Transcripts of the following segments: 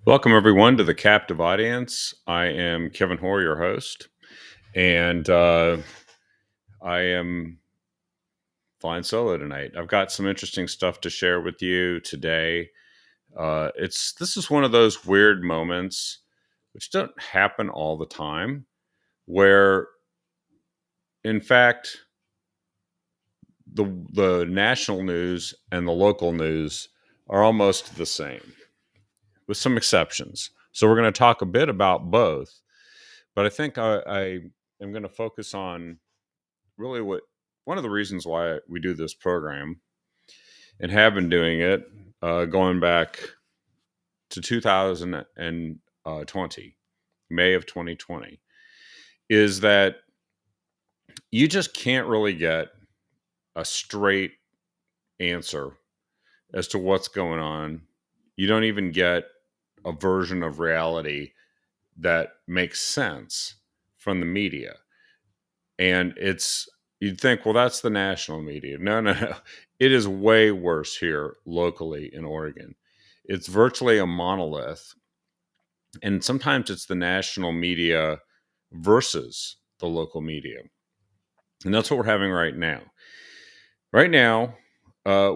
Welcome, everyone, to the Captive Audience. I am Kevin Hoare, your host, and I am flying solo tonight. I've got some interesting stuff to share with you today. This is one of those weird moments which don't happen all the time, where, in fact, the national news and the local news are almost the same, with some exceptions. So we're going to talk a bit about both. But I think I am going to focus on really what one of the reasons why we do this program and have been doing it going back to 2020, May of 2020, is that you just can't really get a straight answer as to what's going on. You don't even get a version of reality that makes sense from the media. And you'd think, well, that's the national media. No, no, no. It is way worse here locally in Oregon. It's virtually a monolith. And sometimes it's the national media versus the local media. And that's what we're having right now. Right now,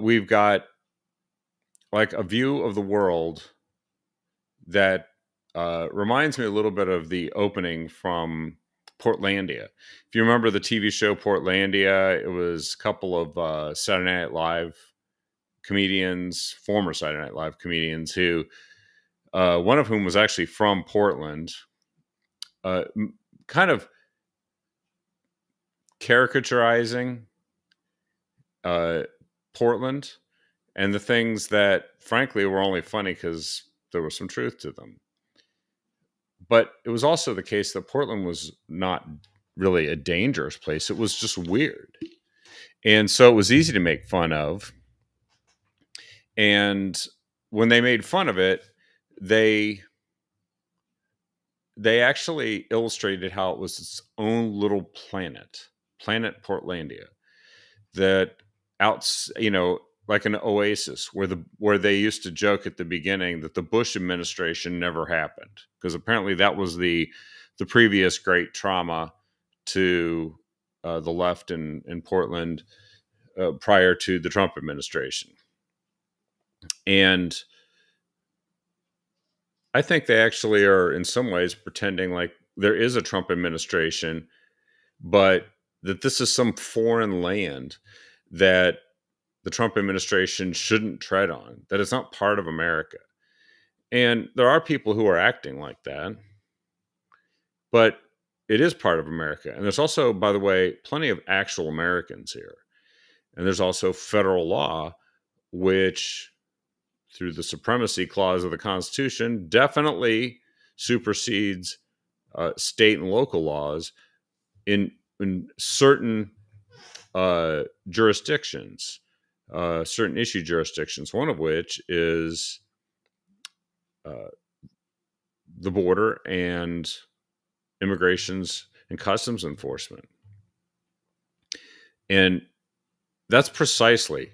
we've got like a view of the world that reminds me a little bit of the opening from Portlandia. If you remember the TV show Portlandia, it was a couple of Saturday Night Live comedians, former Saturday Night Live comedians, who one of whom was actually from Portland, uh, kind of caricaturizing uh, Portland and the things that, frankly, were only funny because there was some truth to them. But it was also the case that Portland was not really a dangerous place. It was just weird. And so it was easy to make fun of. And when they made fun of it, they actually illustrated how it was its own little planet Portlandia, that like an oasis where they used to joke at the beginning that the Bush administration never happened, because apparently that was the previous great trauma to the left in Portland prior to the Trump administration. And I think they actually are in some ways pretending like there is a Trump administration, but that this is some foreign land that the Trump administration shouldn't tread on, that it's not part of America. And there are people who are acting like that, but it is part of America. And there's also, by the way, plenty of actual Americans here. And there's also federal law, which, through the supremacy clause of the Constitution, definitely supersedes state and local laws in certain jurisdictions, certain issue jurisdictions, one of which is uh, the border and immigrations and customs enforcement. And that's precisely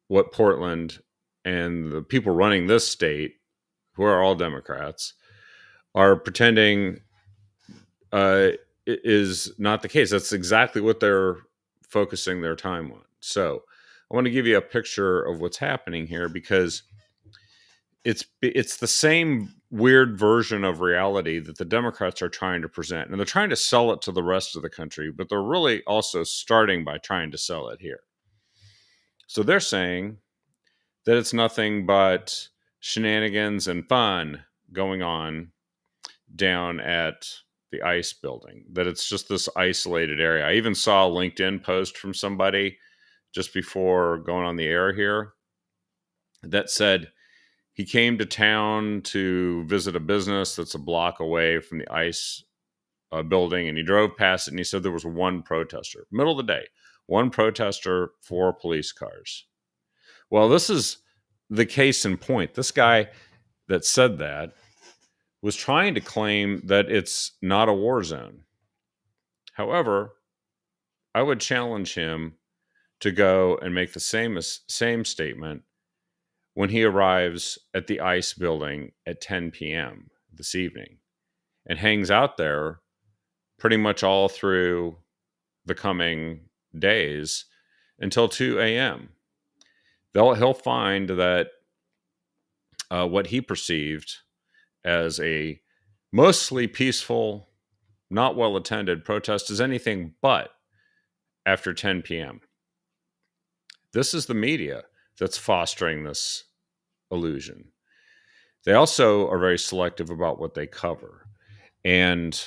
what Portland and the people running this state, who are all Democrats, are pretending is not the case. That's exactly what they're focusing their time on. So I want to give you a picture of what's happening here, because it's the same weird version of reality that the Democrats are trying to present, and they're trying to sell it to the rest of the country, but they're really also starting by trying to sell it here. So they're saying that it's nothing but shenanigans and fun going on down at the ICE building, that it's just this isolated area. I even saw a LinkedIn post from somebody just before going on the air here that said he came to town to visit a business that's a block away from the ICE building, and he drove past it, and he said there was one protester, middle of the day, one protester, 4 police cars. Well, this is the case in point. This guy that said that was trying to claim that it's not a war zone. However, I would challenge him to go and make the same statement when he arrives at the ICE building at 10 p.m. this evening and hangs out there pretty much all through the coming days until 2 a.m. He'll find that what he perceived as a mostly peaceful, not well attended protest is anything but after 10 p.m. This is the media that's fostering this illusion. They also are very selective about what they cover. And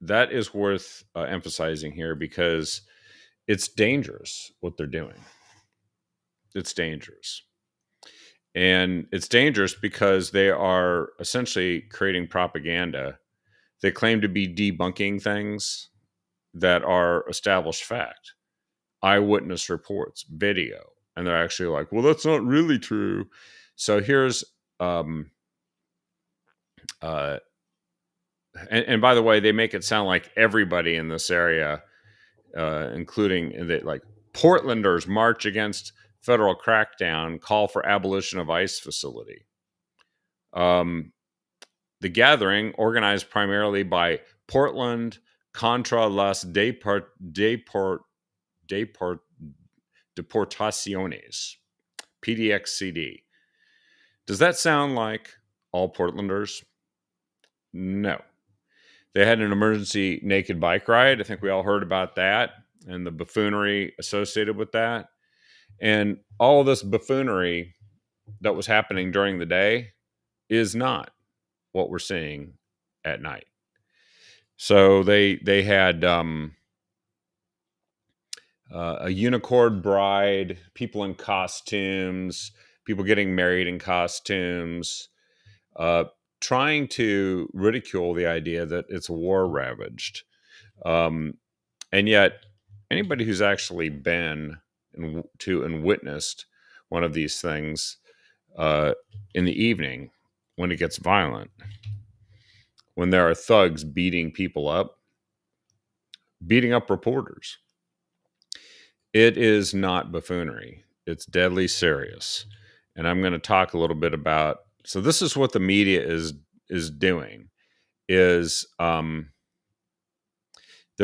that is worth emphasizing here because it's dangerous what they're doing. It's dangerous. And it's dangerous because they are essentially creating propaganda. They claim to be debunking things that are established fact, eyewitness reports, video. And they're actually like, well, that's not really true. So here's, and by the way, they make it sound like everybody in this area, including that, like Portlanders march against federal crackdown, call for abolition of ICE facility. The gathering, organized primarily by Portland Contra las Deportaciones, PDXCD. Does that sound like all Portlanders? No. They had an emergency naked bike ride. I think we all heard about that and the buffoonery associated with that. And all of this buffoonery that was happening during the day is not what we're seeing at night. So they had a unicorn bride, people in costumes, people getting married in costumes, trying to ridicule the idea that it's war ravaged. And yet, anybody who's actually been to and witnessed one of these things in the evening when it gets violent, when there are thugs beating people up, beating up reporters, it is not buffoonery. It's deadly serious. And I'm going to talk a little bit about, so this is what the media is doing, is they're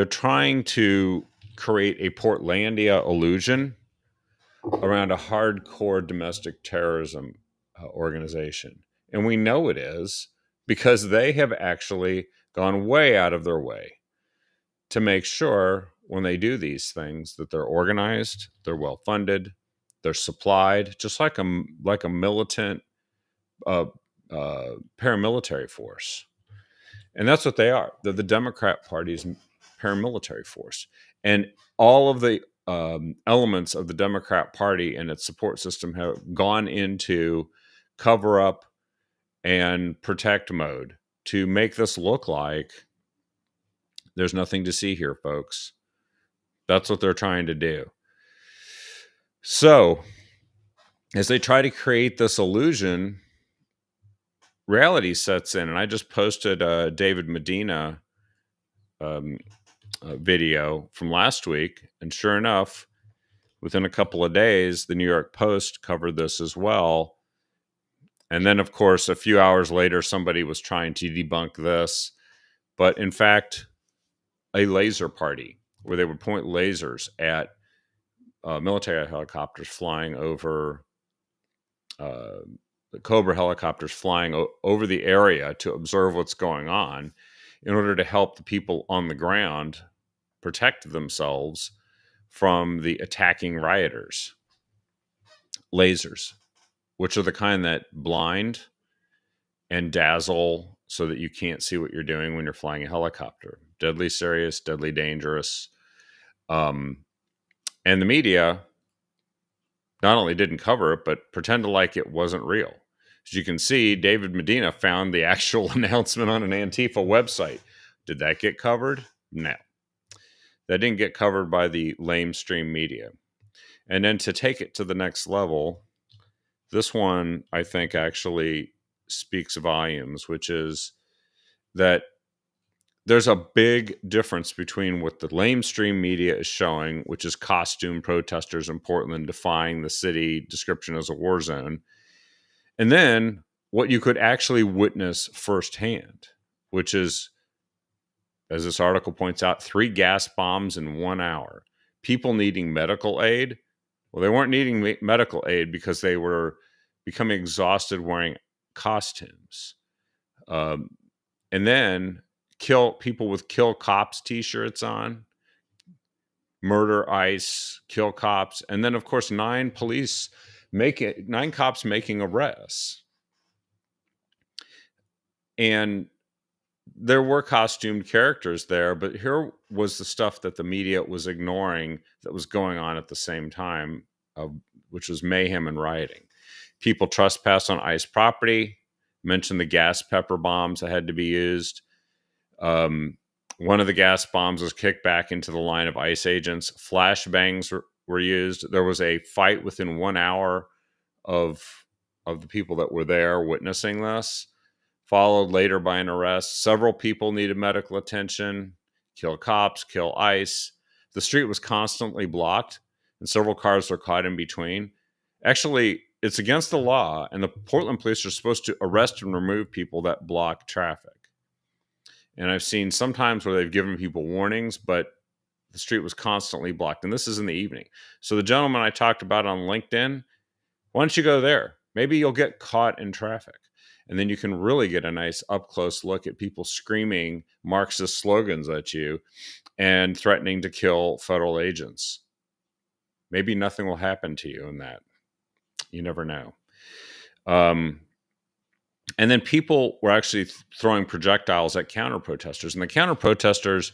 trying to create a Portlandia illusion around a hardcore domestic terrorism organization. And we know it is because they have actually gone way out of their way to make sure when they do these things that they're organized, they're well funded, they're supplied, just like a militant paramilitary force. And that's what they are. They're the Democrat Party's paramilitary force. And all of the elements of the Democrat Party and its support system have gone into cover up and protect mode to make this look like there's nothing to see here, folks. That's what they're trying to do. So, as they try to create this illusion, reality sets in. And I just posted a David Medina video from last week. And sure enough, within a couple of days, the New York Post covered this as well. And then, of course, a few hours later, somebody was trying to debunk this. But in fact, a laser party where they would point lasers at military helicopters flying over, the Cobra helicopters flying over the area to observe what's going on in order to help the people on the ground protect themselves from the attacking rioters. Lasers, which are the kind that blind and dazzle so that you can't see what you're doing when you're flying a helicopter. Deadly serious, deadly dangerous. And the media not only didn't cover it, but pretended like it wasn't real. As you can see, David Medina found the actual announcement on an Antifa website. Did that get covered? No. That didn't get covered by the lamestream media. And then to take it to the next level, this one, I think, actually speaks volumes, which is that there's a big difference between what the lamestream media is showing, which is costume protesters in Portland defying the city description as a war zone, And then what you could actually witness firsthand, which is, as this article points out, 3 gas bombs in 1 hour. People needing medical aid. Well, they weren't needing medical aid because they were becoming exhausted wearing costumes. And then kill people with kill cops t-shirts on, murder ICE, kill cops, and then of course 9 cops making arrests. And there were costumed characters there, but here was the stuff that the media was ignoring that was going on at the same time, which was mayhem and rioting. People trespassed on ICE property, mentioned the gas pepper bombs that had to be used. One of the gas bombs was kicked back into the line of ICE agents. Flashbangs were used. There was a fight within 1 hour of the people that were there witnessing this, followed later by an arrest. Several people needed medical attention. Kill cops, kill ICE. The street was constantly blocked, and several cars were caught in between. Actually, it's against the law, and the Portland police are supposed to arrest and remove people that block traffic. And I've seen sometimes where they've given people warnings, but the street was constantly blocked. And this is in the evening. So the gentleman I talked about on LinkedIn, why don't you go there? Maybe you'll get caught in traffic. And then you can really get a nice up close look at people screaming Marxist slogans at you and threatening to kill federal agents. Maybe nothing will happen to you in that. You never know. And then people were actually throwing projectiles at counter protesters. And the counter protesters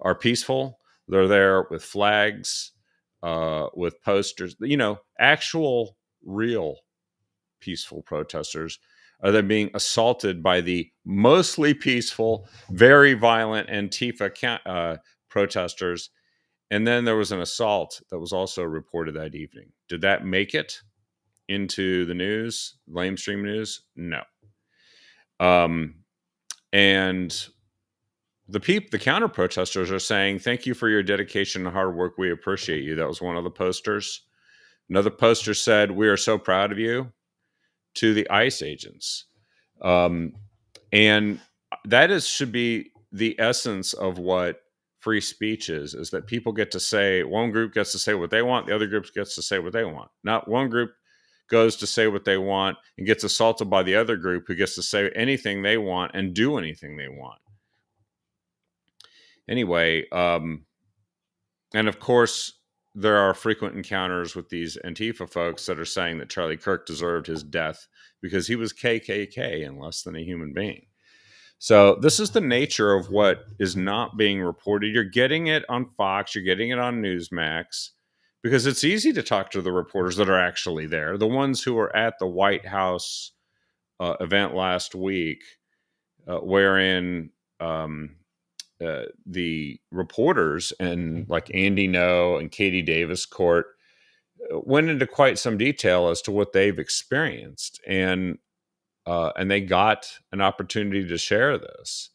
are peaceful. They're there with flags, with posters, actual, real peaceful protesters. Are they being assaulted by the mostly peaceful, very violent Antifa protesters? And then there was an assault that was also reported that evening. Did that make it into the news, lamestream news? No. And the counter protesters are saying, "Thank you for your dedication and hard work. We appreciate you." That was one of the posters. Another poster said, "We are so proud of you," to the ICE agents. And that should be the essence of what free speech is that people get to say, one group gets to say what they want, the other group gets to say what they want. Not one group goes to say what they want and gets assaulted by the other group who gets to say anything they want and do anything they want. Anyway, and of course, there are frequent encounters with these Antifa folks that are saying that Charlie Kirk deserved his death because he was KKK and less than a human being. So this is the nature of what is not being reported. You're getting it on Fox, you're getting it on Newsmax, because it's easy to talk to the reporters that are actually there, the ones who were at the White House event last week, wherein the reporters and like Andy Ngo and Katie Davis Court went into quite some detail as to what they've experienced, and they got an opportunity to share this.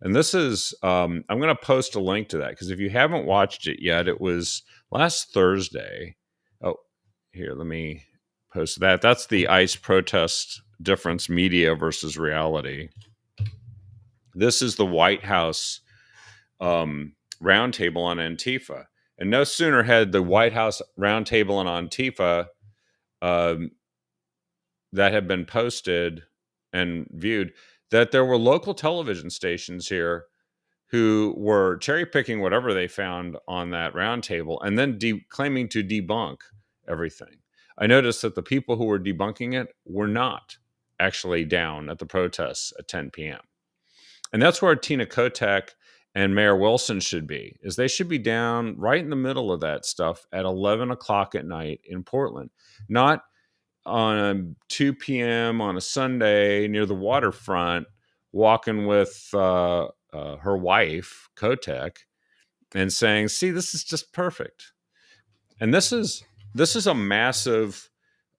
And this is, I'm going to post a link to that because if you haven't watched it yet, it was last Thursday. Oh, here, let me post that. That's the ICE protest difference, media versus reality. This is the White House roundtable on Antifa. And no sooner had the White House roundtable on Antifa that had been posted and viewed, that there were local television stations here who were cherry picking whatever they found on that roundtable and then claiming to debunk everything. I noticed that the people who were debunking it were not actually down at the protests at 10 p.m. And that's where Tina Kotek and Mayor Wilson should be, is they should be down right in the middle of that stuff at 11 o'clock at night in Portland, not on 2 p.m. on a Sunday near the waterfront, walking with her wife, Kotek, and saying, "See, this is just perfect." And this is a massive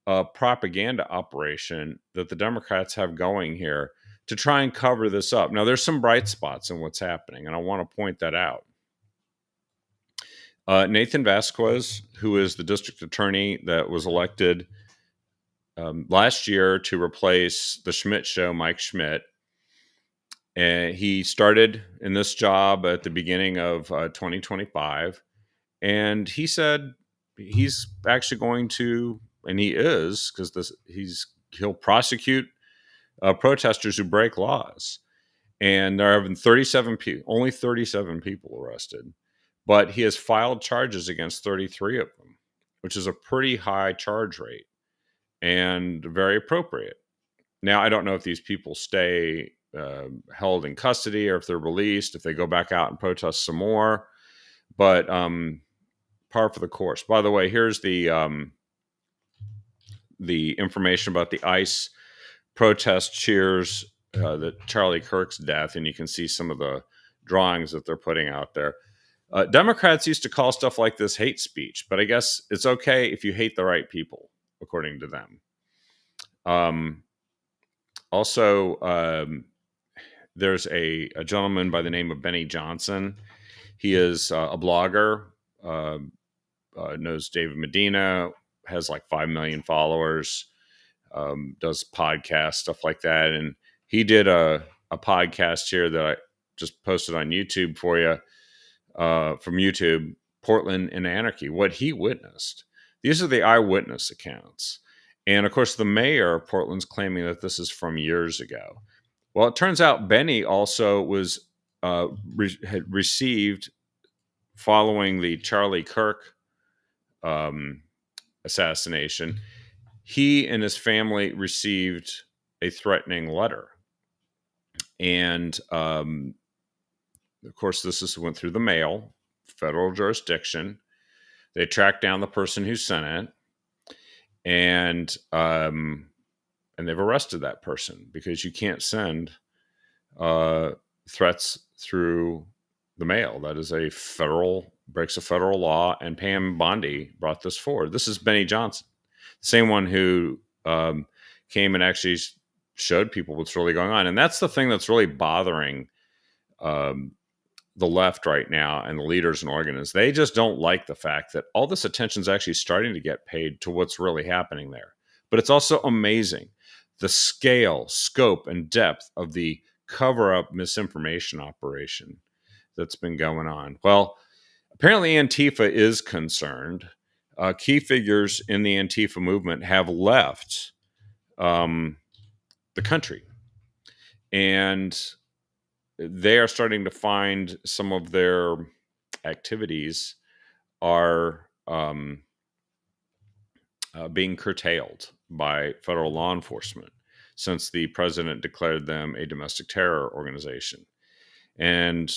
propaganda operation that the Democrats have going here to try and cover this up. Now, there's some bright spots in what's happening, and I want to point that out. Nathan Vasquez, who is the district attorney that was elected last year to replace the Schmidt Show, Mike Schmidt. And he started in this job at the beginning of 2025. And he said he's actually going to, and he is, because he'll prosecute protesters who break laws. And there have been 37 people, only 37 people arrested, but he has filed charges against 33 of them, which is a pretty high charge rate and very appropriate. Now, I don't know if these people stay held in custody or if they're released, if they go back out and protest some more, but par for the course. By the way, here's the information about the ICE protest cheers that Charlie Kirk's death, and you can see some of the drawings that they're putting out there. Democrats used to call stuff like this hate speech, but I guess it's okay if you hate the right people, according to them. Also, there's a gentleman by the name of Benny Johnson. He is a blogger, knows David Medina, has like 5 million followers, does podcasts, stuff like that. And he did a podcast here that I just posted on YouTube for you, from YouTube, Portland in Anarchy, what he witnessed. These are the eyewitness accounts. And of course, the mayor of Portland's claiming that this is from years ago. Well, it turns out Benny also was had received, following the Charlie Kirk assassination, he and his family received a threatening letter. And of course, this went through the mail, federal jurisdiction. They tracked down the person who sent it, and they've arrested that person, because you can't send threats through the mail. That is breaks a federal law, and Pam Bondi brought this forward. This is Benny Johnson, the same one who came and actually showed people what's really going on. And that's the thing that's really bothering the left right now, and the leaders and organists. They just don't like the fact that all this attention is actually starting to get paid to what's really happening there. But it's also amazing the scale, scope, and depth of the cover-up misinformation operation that's been going on. Well, apparently Antifa is concerned. Key figures in the Antifa movement have left the country, and they are starting to find some of their activities are being curtailed by federal law enforcement, since the president declared them a domestic terror organization. And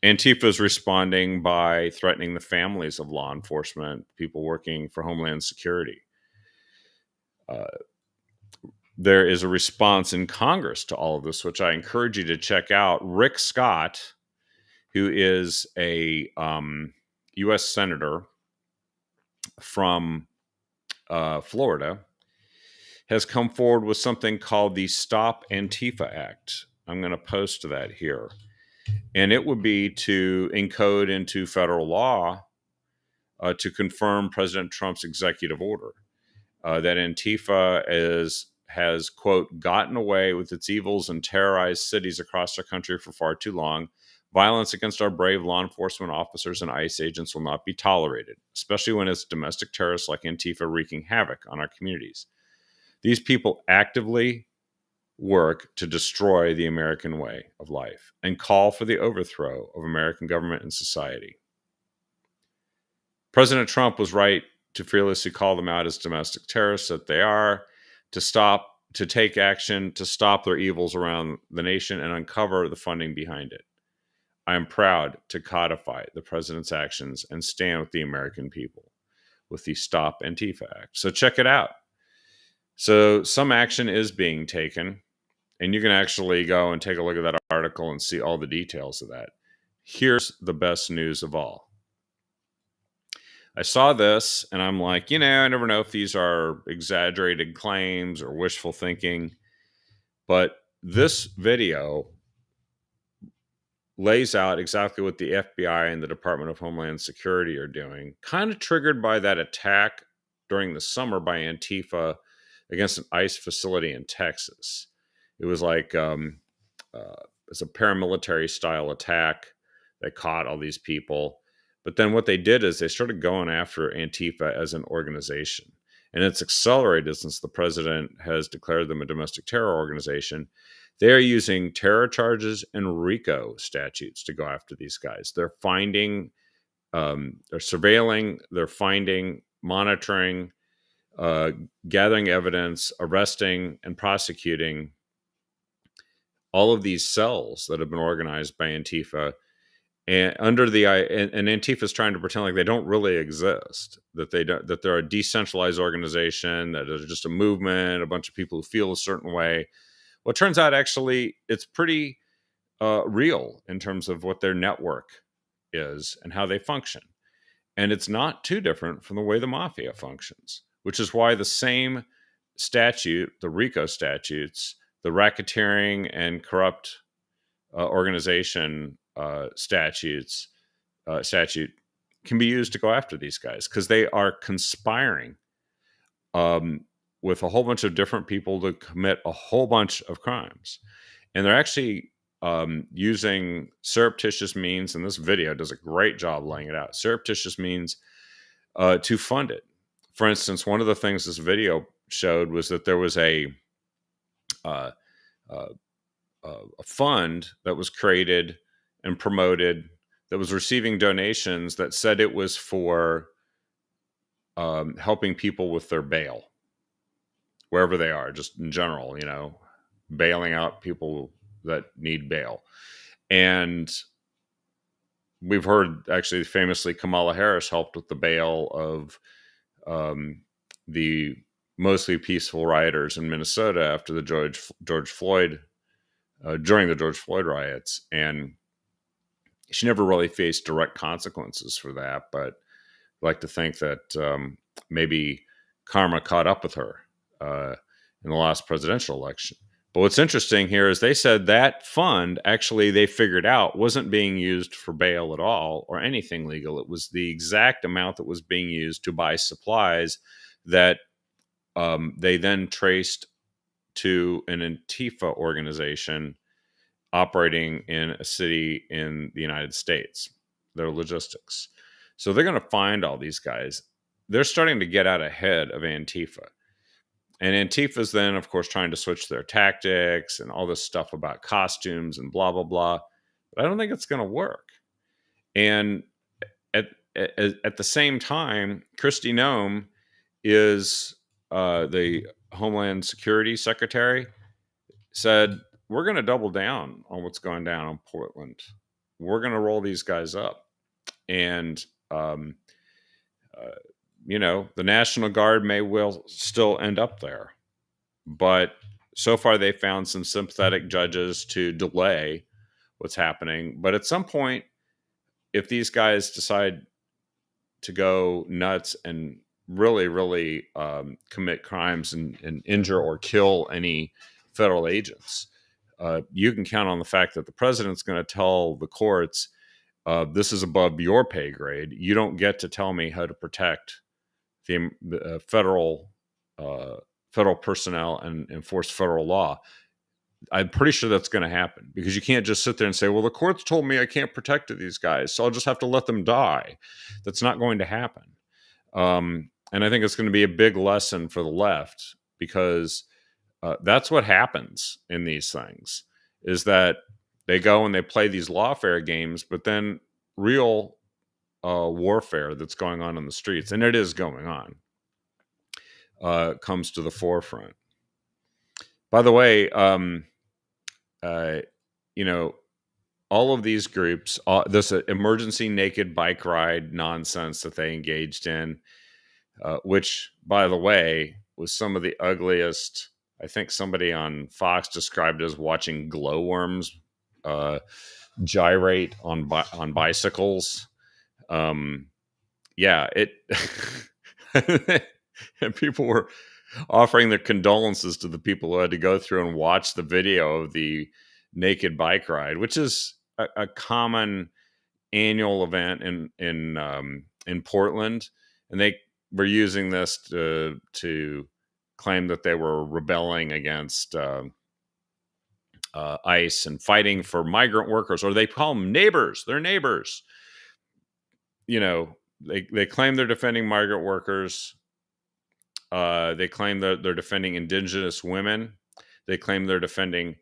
Antifa is responding by threatening the families of law enforcement, people working for Homeland Security. There is a response in Congress to all of this, which I encourage you to check out. Rick Scott, who is a U.S. Senator from Florida, has come forward with something called the Stop Antifa Act. I'm going to post that here. And it would be to encode into federal law to confirm President Trump's executive order that Antifa has, quote, gotten away with its evils and terrorized cities across our country for far too long. Violence against our brave law enforcement officers and ICE agents will not be tolerated, especially when it's domestic terrorists like Antifa wreaking havoc on our communities. These people actively work to destroy the American way of life and call for the overthrow of American government and society. President Trump was right to fearlessly call them out as domestic terrorists that they are, to take action to stop their evils around the nation and uncover the funding behind it. I am proud to codify the president's actions and stand with the American people with the Stop Antifa Act. So check it out. So some action is being taken, and you can actually go and take a look at that article and see all the details of that. Here's the best news of all. I saw this and I'm like, I never know if these are exaggerated claims or wishful thinking, but this video lays out exactly what the FBI and the Department of Homeland Security are doing, kind of triggered by that attack during the summer by Antifa against an ICE facility in Texas. It was like it's a paramilitary style attack. They caught all these people, but then what they did is they started going after Antifa as an organization, and it's accelerated since the president has declared them a domestic terror organization. They are using terror charges and RICO statutes to go after these guys. They're finding, they're surveilling, they're finding, monitoring, uh, gathering evidence, arresting, and prosecuting all of these cells that have been organized by Antifa, and under the and Antifa is trying to pretend like they don't really exist, that they don't, that they're a decentralized organization, that is just a movement, a bunch of people who feel a certain way. Well, it turns out actually it's pretty real in terms of what their network is and how they function, and it's not too different from the way the mafia functions, which is why the same statute, the RICO statutes, the racketeering and corrupt organization statute can be used to go after these guys, because they are conspiring um, with a whole bunch of different people to commit a whole bunch of crimes, and they're actually using surreptitious means. And this video does a great job laying it out. Surreptitious means to fund it. For instance, one of the things this video showed was that there was uh, uh, a fund that was created and promoted that was receiving donations that said it was for helping people with their bail, wherever they are, just in general, bailing out people that need bail. And we've heard, actually, famously, Kamala Harris helped with the bail of the mostly peaceful rioters in Minnesota after the George Floyd during the George Floyd riots, and she never really faced direct consequences for that. But I like to think that maybe karma caught up with her in the last presidential election. But what's interesting here is they said that fund, actually, they figured out wasn't being used for bail at all or anything legal. It was the exact amount that was being used to buy supplies that they then traced to an Antifa organization operating in a city in the United States, their logistics. So they're going to find all these guys. They're starting to get out ahead of Antifa. And Antifa's then, of course, trying to switch their tactics and all this stuff about costumes and blah, blah, blah. But I don't think it's going to work. And at the same time, Kristi Noem is the Homeland Security Secretary, said, we're going to double down on what's going down in Portland. We're going to roll these guys up. And, the National Guard may well still end up there. But so far, they found some sympathetic judges to delay what's happening. But at some point, if these guys decide to go nuts and really, really commit crimes and injure or kill any federal agents, you can count on the fact that the president's going to tell the courts, this is above your pay grade. You don't get to tell me how to protect the federal personnel and enforce federal law. I'm pretty sure that's going to happen, because you can't just sit there and say, well, the courts told me I can't protect these guys, so I'll just have to let them die. That's not going to happen. And I think it's going to be a big lesson for the left, because that's what happens in these things, is that they go and they play these lawfare games, but then real warfare that's going on in the streets, and it is going on, comes to the forefront. By the way, all of these groups, this emergency naked bike ride nonsense that they engaged in, which, by the way, was some of the ugliest. I think somebody on Fox described it as watching glowworms gyrate on bicycles. It and people were offering their condolences to the people who had to go through and watch the video of the naked bike ride, which is a common annual event in Portland, and they were using this to claimed that they were rebelling against ICE and fighting for migrant workers, or they call them neighbors. They're neighbors. They claim they're defending migrant workers. They claim that they're defending indigenous women. They claim they're defending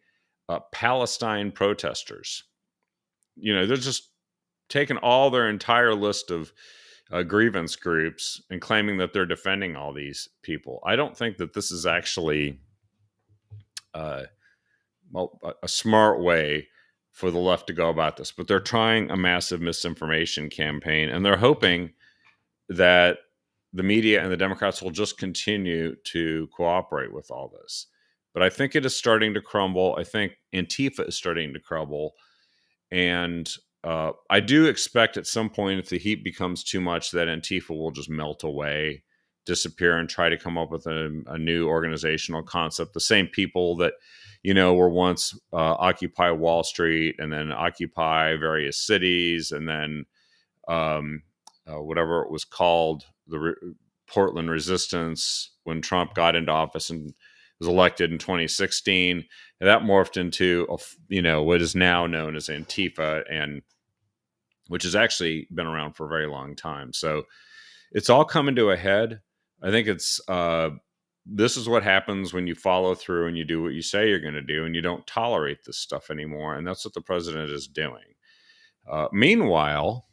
Palestine protesters. They're just taking all their entire list of grievance groups and claiming that they're defending all these people. I don't think that this is actually a smart way for the left to go about this, but they're trying a massive misinformation campaign, and they're hoping that the media and the Democrats will just continue to cooperate with all this. But I think it is starting to crumble. I think Antifa is starting to crumble. And I do expect at some point, if the heat becomes too much, that Antifa will just melt away, disappear, and try to come up with a new organizational concept. The same people that, were once Occupy Wall Street and then Occupy various cities and then whatever it was called, the Portland Resistance, when Trump got into office and was elected in 2016, and that morphed into what is now known as Antifa, and which has actually been around for a very long time. So it's all coming to a head. I think it's this is what happens when you follow through and you do what you say you're going to do, and you don't tolerate this stuff anymore. And that's what the president is doing. Meanwhile,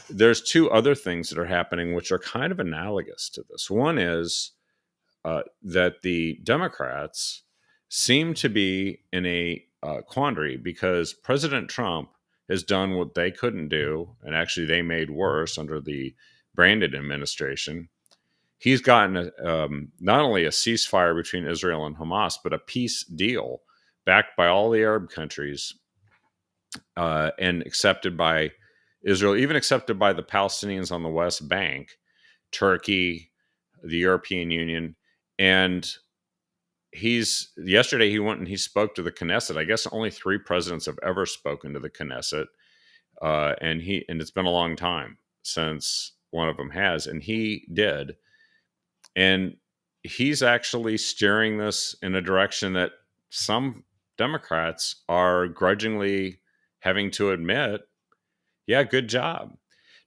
there's two other things that are happening which are kind of analogous to this. One is that the Democrats seem to be in a quandary because President Trump has done what they couldn't do, and actually they made worse under the Brandon administration. He's gotten not only a ceasefire between Israel and Hamas, but a peace deal backed by all the Arab countries and accepted by Israel, even accepted by the Palestinians on the West Bank, Turkey, the European Union. And yesterday he went and he spoke to the Knesset. I guess only 3 presidents have ever spoken to the Knesset. And it's been a long time since one of them has, and he did. And he's actually steering this in a direction that some Democrats are grudgingly having to admit, yeah, good job.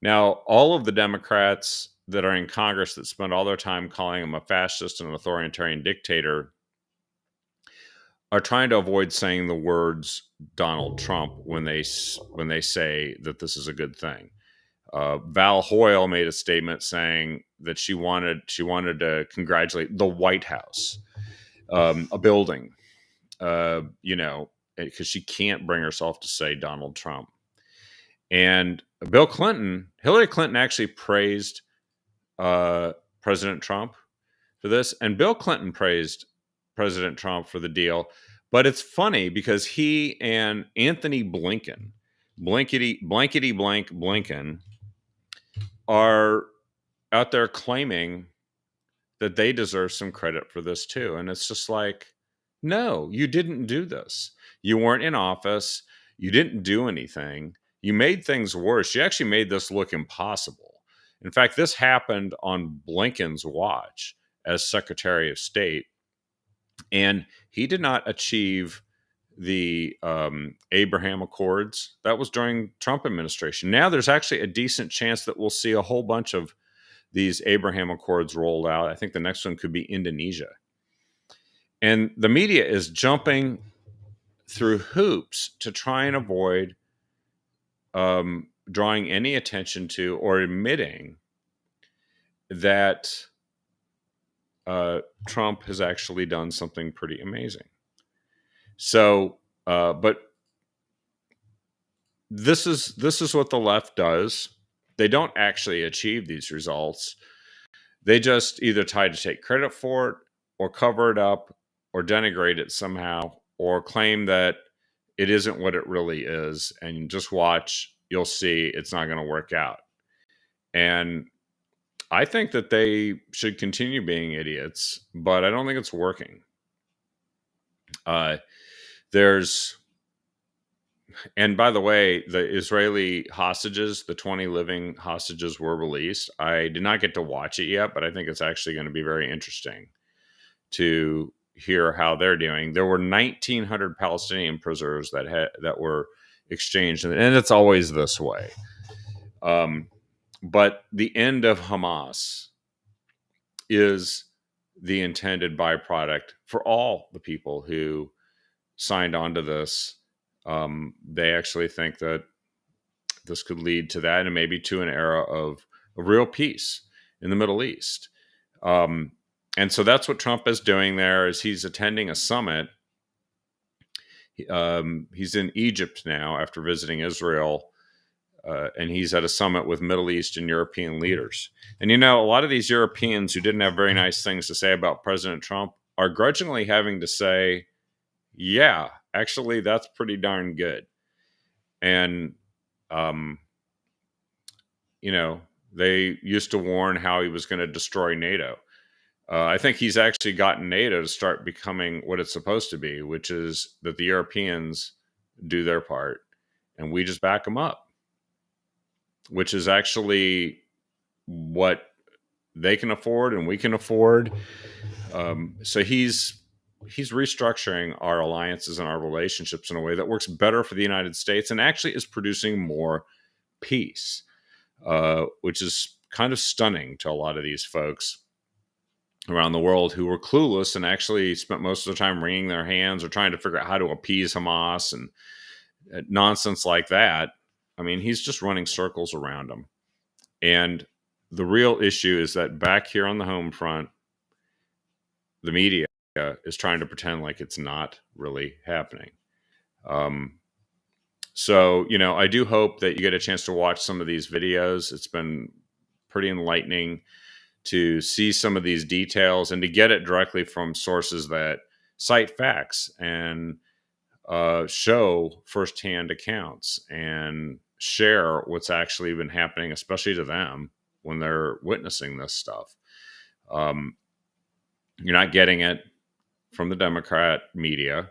Now, all of the Democrats that are in Congress that spend all their time calling him a fascist and an authoritarian dictator are trying to avoid saying the words Donald Trump when they say that this is a good thing. Val Hoyle made a statement saying that she wanted to congratulate the White House, a building, because she can't bring herself to say Donald Trump. And Hillary Clinton actually praised President Trump for this, and Bill Clinton praised President Trump for the deal. But it's funny because he and Anthony Blinken, blankety blank Blinken, are out there claiming that they deserve some credit for this too. And it's just like, no, you didn't do this. You weren't in office. You didn't do anything. You made things worse. You actually made this look impossible. In fact, this happened on Blinken's watch as Secretary of State, and he did not achieve the Abraham Accords. That was during Trump administration. Now there's actually a decent chance that we'll see a whole bunch of these Abraham Accords rolled out. I think the next one could be Indonesia. And the media is jumping through hoops to try and avoid drawing any attention to or admitting that Trump has actually done something pretty amazing. So, but this is what the left does. They don't actually achieve these results. They just either try to take credit for it or cover it up or denigrate it somehow or claim that it isn't what it really is. And just watch, you'll see it's not going to work out. And I think that they should continue being idiots, but I don't think it's working. And by the way, the Israeli hostages, the 20 living hostages were released. I did not get to watch it yet, but I think it's actually going to be very interesting. to hear how they're doing. There were 1,900 Palestinian prisoners that were exchanged, and it's always this way. But the end of Hamas is the intended byproduct for all the people who signed on to this. They actually think that this could lead to that and maybe to an era of real peace in the Middle East. And so that's what Trump is doing there is he's attending a summit. He's in Egypt now after visiting Israel, and he's at a summit with Middle East and European leaders. And, a lot of these Europeans who didn't have very nice things to say about President Trump are grudgingly having to say, yeah, actually, that's pretty darn good. And, they used to warn how he was going to destroy NATO. I think he's actually gotten NATO to start becoming what it's supposed to be, which is that the Europeans do their part and we just back them up, which is actually what they can afford and we can afford. So he's restructuring our alliances and our relationships in a way that works better for the United States and actually is producing more peace, which is kind of stunning to a lot of these folks around the world who were clueless and actually spent most of the time wringing their hands or trying to figure out how to appease Hamas and nonsense like that. I mean, he's just running circles around them. And the real issue is that back here on the home front, the media is trying to pretend like it's not really happening. So, I do hope that you get a chance to watch some of these videos. It's been pretty enlightening to see some of these details and to get it directly from sources that cite facts and show firsthand accounts and share what's actually been happening, especially to them when they're witnessing this stuff. You're not getting it from the Democrat media.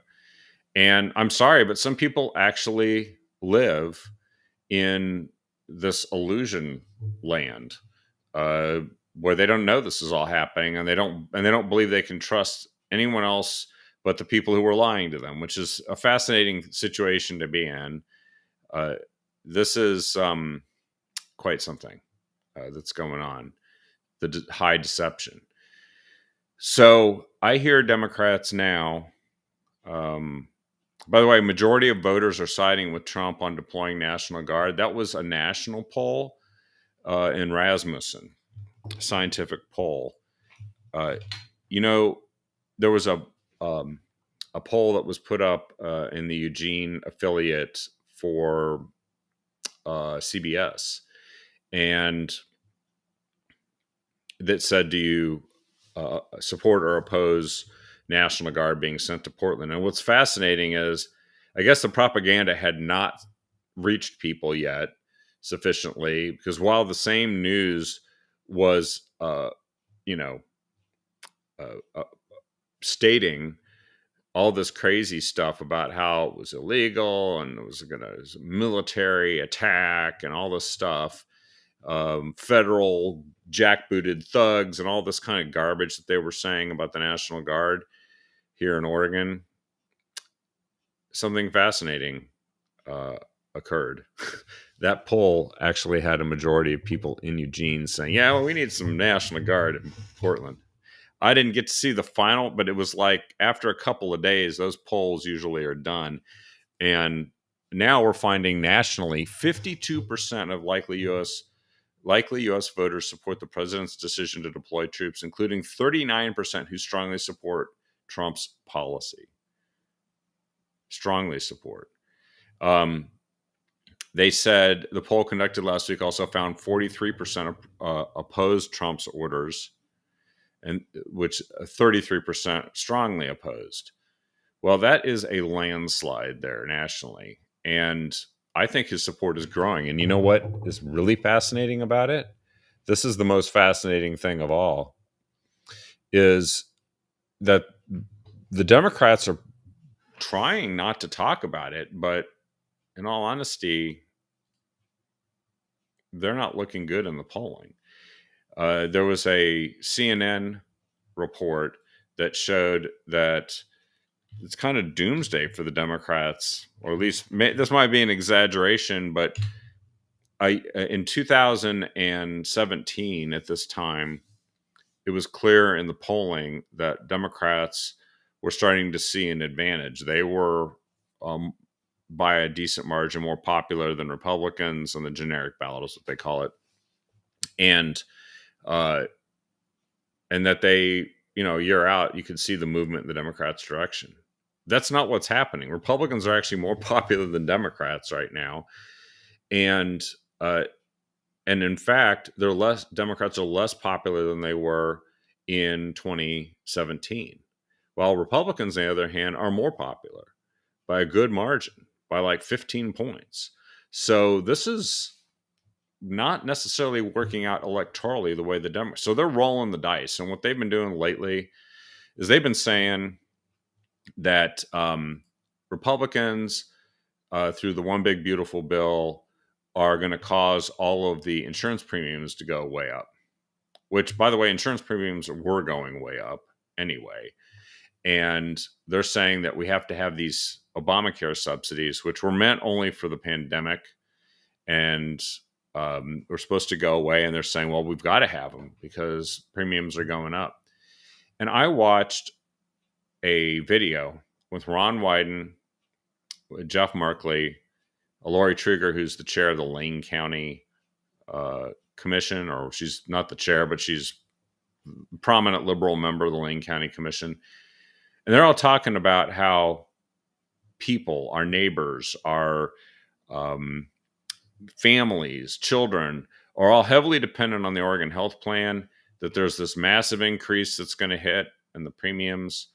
And I'm sorry, but some people actually live in this illusion land where they don't know this is all happening, and they don't believe they can trust anyone else but the people who were lying to them, which is a fascinating situation to be in. This is quite something that's going on, the high deception. So I hear Democrats now, by the way, majority of voters are siding with Trump on deploying National Guard. That was a national poll in Rasmussen, scientific poll. There was a poll that was put up in the Eugene affiliate for CBS, and that said, do you support or oppose National Guard being sent to Portland? And what's fascinating is, I guess the propaganda had not reached people yet sufficiently, because while the same news was, stating all this crazy stuff about how it was illegal and it was a military attack and all this stuff, federal jackbooted thugs and all this kind of garbage that they were saying about the National Guard here in Oregon, something fascinating occurred. That poll actually had a majority of people in Eugene saying, yeah, well, we need some National Guard in Portland. I didn't get to see the final, but it was like after a couple of days, those polls usually are done. And now we're finding nationally 52% of likely U.S. voters support the president's decision to deploy troops, including 39% who strongly support Trump's policy. Strongly support. They said the poll conducted last week also found 43% opposed Trump's orders, and which 33% strongly opposed. Well, that is a landslide there nationally. And I think his support is growing. And you know what is really fascinating about it? This is the most fascinating thing of all, is that the Democrats are trying not to talk about it, but in all honesty, they're not looking good in the polling. There was a CNN report that showed that it's kind of doomsday for the Democrats, or at least this might be an exaggeration, but in 2017 at this time, it was clear in the polling that Democrats were starting to see an advantage. They were, by a decent margin, more popular than Republicans on the generic ballot, is what they call it, and that they, a year out, you could see the movement in the Democrats' direction. That's not what's happening. Republicans are actually more popular than Democrats right now, and in fact, Democrats are less popular than they were in 2017, while Republicans, on the other hand, are more popular by a good margin, by like 15 points. So this is not necessarily working out electorally the way the Democrats. So they're rolling the dice, and what they've been doing lately is they've been saying that Republicans, through the One Big Beautiful Bill, are going to cause all of the insurance premiums to go way up, which, by the way, insurance premiums were going way up anyway. And they're saying that we have to have these Obamacare subsidies, which were meant only for the pandemic, and we're supposed to go away. And they're saying, well, we've got to have them because premiums are going up. And I watched a video with Ron Wyden, with Jeff Merkley, Lori Trigger, who's the chair of the Lane County Commission, or she's not the chair, but she's a prominent liberal member of the Lane County Commission. And they're all talking about how people, our neighbors, our families, children, are all heavily dependent on the Oregon Health Plan, that there's this massive increase that's going to hit in the premiums,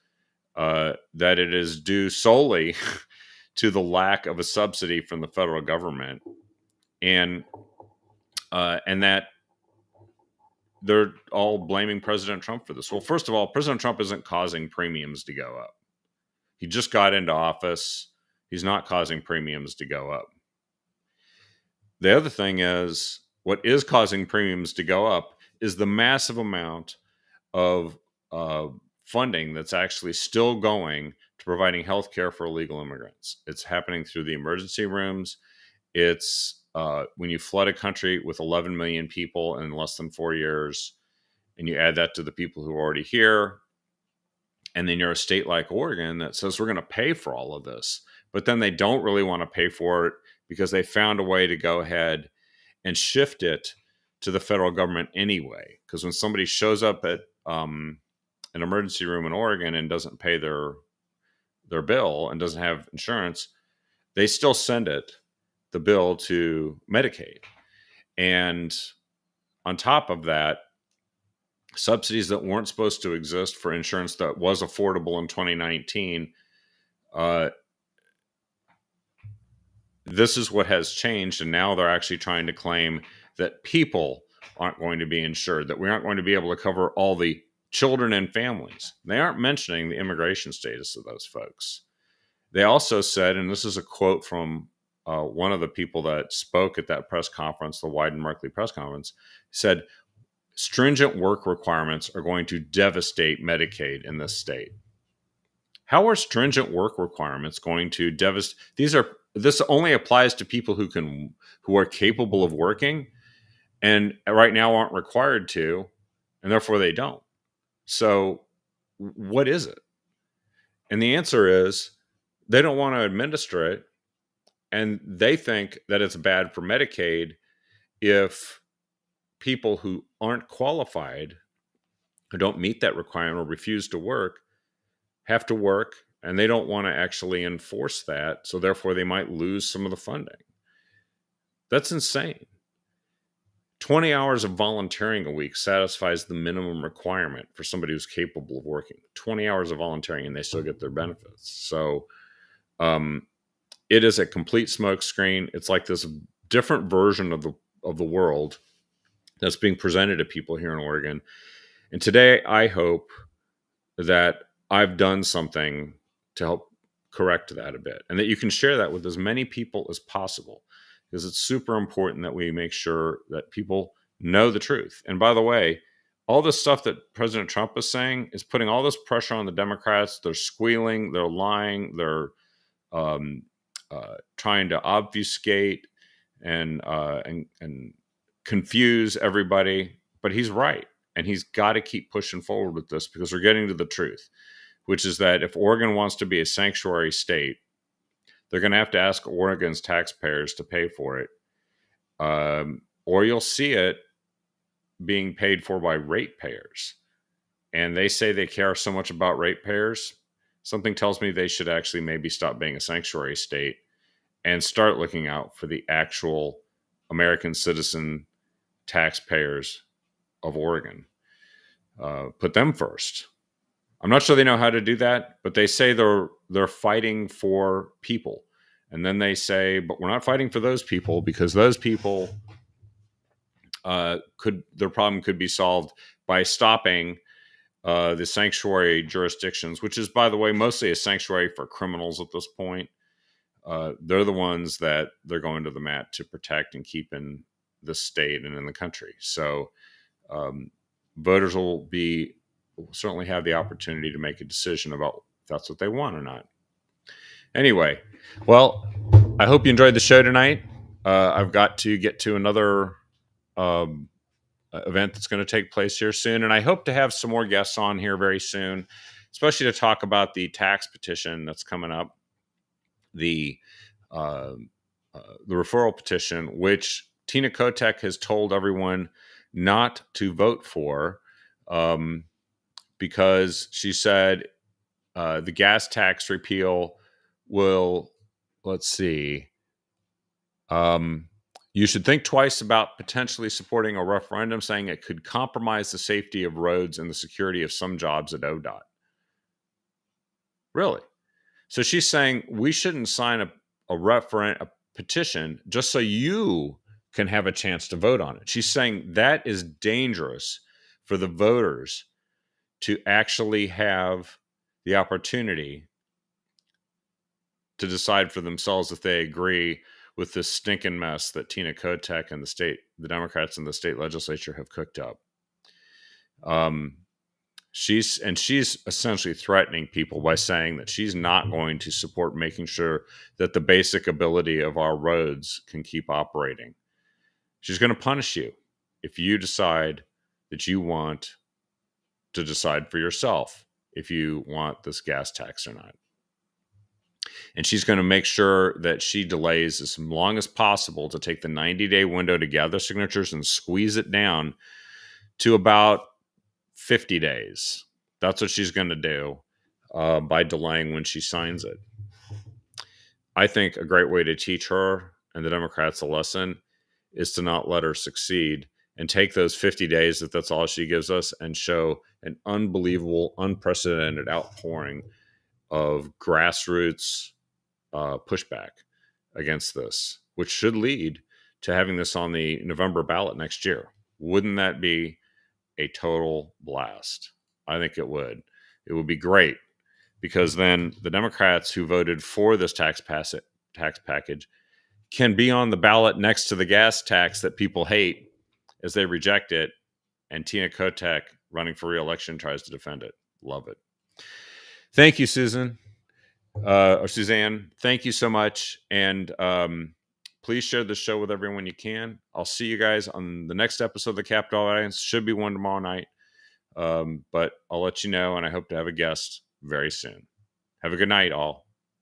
that it is due solely to the lack of a subsidy from the federal government, and that they're all blaming President Trump for this. Well, first of all, President Trump isn't causing premiums to go up. He just got into office. He's not causing premiums to go up. The other thing is, what is causing premiums to go up is the massive amount of funding that's actually still going to providing health care for illegal immigrants. It's happening through the emergency rooms. It's when you flood a country with 11 million people in less than 4 years, and you add that to the people who are already here, and then you're a state like Oregon that says we're going to pay for all of this, but then they don't really want to pay for it because they found a way to go ahead and shift it to the federal government anyway. Because when somebody shows up at an emergency room in Oregon and doesn't pay their bill and doesn't have insurance, they still send the bill to Medicaid. And on top of that, subsidies that weren't supposed to exist for insurance that was affordable in 2019, this is what has changed. And now they're actually trying to claim that people aren't going to be insured, that we aren't going to be able to cover all the children and families. They aren't mentioning the immigration status of those folks. They also said, and this is a quote from one of the people that spoke at that press conference, the Wyden-Merkley press conference, said, stringent work requirements are going to devastate Medicaid in this state. How are stringent work requirements going to devastate? This only applies to people who are capable of working, and right now aren't required to, and therefore they don't. So what is it? And the answer is they don't want to administer it, and they think that it's bad for Medicaid if people who aren't qualified, who don't meet that requirement or refuse to work, have to work, and they don't want to actually enforce that, so therefore they might lose some of the funding. That's insane. 20 hours of volunteering a week satisfies the minimum requirement for somebody who's capable of working. 20 hours of volunteering and they still get their benefits. So it is a complete smokescreen. It's like this different version of the world that's being presented to people here in Oregon. And today I hope that I've done something to help correct that a bit, and that you can share that with as many people as possible, because it's super important that we make sure that people know the truth. And by the way, all this stuff that President Trump is saying is putting all this pressure on the Democrats. They're squealing, they're lying, they're um, trying to obfuscate and confuse everybody. But he's right, and he's got to keep pushing forward with this because we're getting to the truth, which is that if Oregon wants to be a sanctuary state, they're going to have to ask Oregon's taxpayers to pay for it, or you'll see it being paid for by ratepayers. And they say they care so much about ratepayers. Something tells me they should actually maybe stop being a sanctuary state and start looking out for the actual American citizen taxpayers of Oregon. Put them first. I'm not sure they know how to do that, but they say they're fighting for people. And then they say, but we're not fighting for those people because those people their problem could be solved by stopping the sanctuary jurisdictions, which is, by the way, mostly a sanctuary for criminals at this point. They're the ones that they're going to the mat to protect and keep in the state and in the country. So voters will certainly have the opportunity to make a decision about if that's what they want or not. Anyway, well, I hope you enjoyed the show tonight. I've got to get to another event that's going to take place here soon, and I hope to have some more guests on here very soon, especially to talk about the tax petition that's coming up, the referral petition, which Tina Kotek has told everyone not to vote for, because she said the gas tax repeal will, let's see, you should think twice about potentially supporting a referendum, saying it could compromise the safety of roads and the security of some jobs at ODOT. Really? So she's saying we shouldn't sign a petition just so you can have a chance to vote on it. She's saying that is dangerous for the voters to actually have the opportunity to decide for themselves if they agree with this stinking mess that Tina Kotek and the Democrats in the state legislature have cooked up. She's essentially threatening people by saying that she's not going to support making sure that the basic ability of our roads can keep operating. She's going to punish you if you decide that you want to decide for yourself if you want this gas tax or not. And she's going to make sure that she delays as long as possible to take the 90-day window to gather signatures and squeeze it down to about 50 days. That's what she's going to do by delaying when she signs it. I think a great way to teach her and the Democrats a lesson is to not let her succeed and take those 50 days, if that's all she gives us, and show an unbelievable, unprecedented outpouring of grassroots pushback against this, which should lead to having this on the November ballot next year. Wouldn't that be a total blast? I think it would. It would be great because then the Democrats who voted for this tax package can be on the ballot next to the gas tax that people hate as they reject it, and Tina Kotek, running for re-election, tries to defend it. Love it. Thank you, Susan. Or Suzanne, thank you so much. And please share the show with everyone you can. I'll see you guys on the next episode of the Capital Audience. Should be one tomorrow night. But I'll let you know, and I hope to have a guest very soon. Have a good night, all.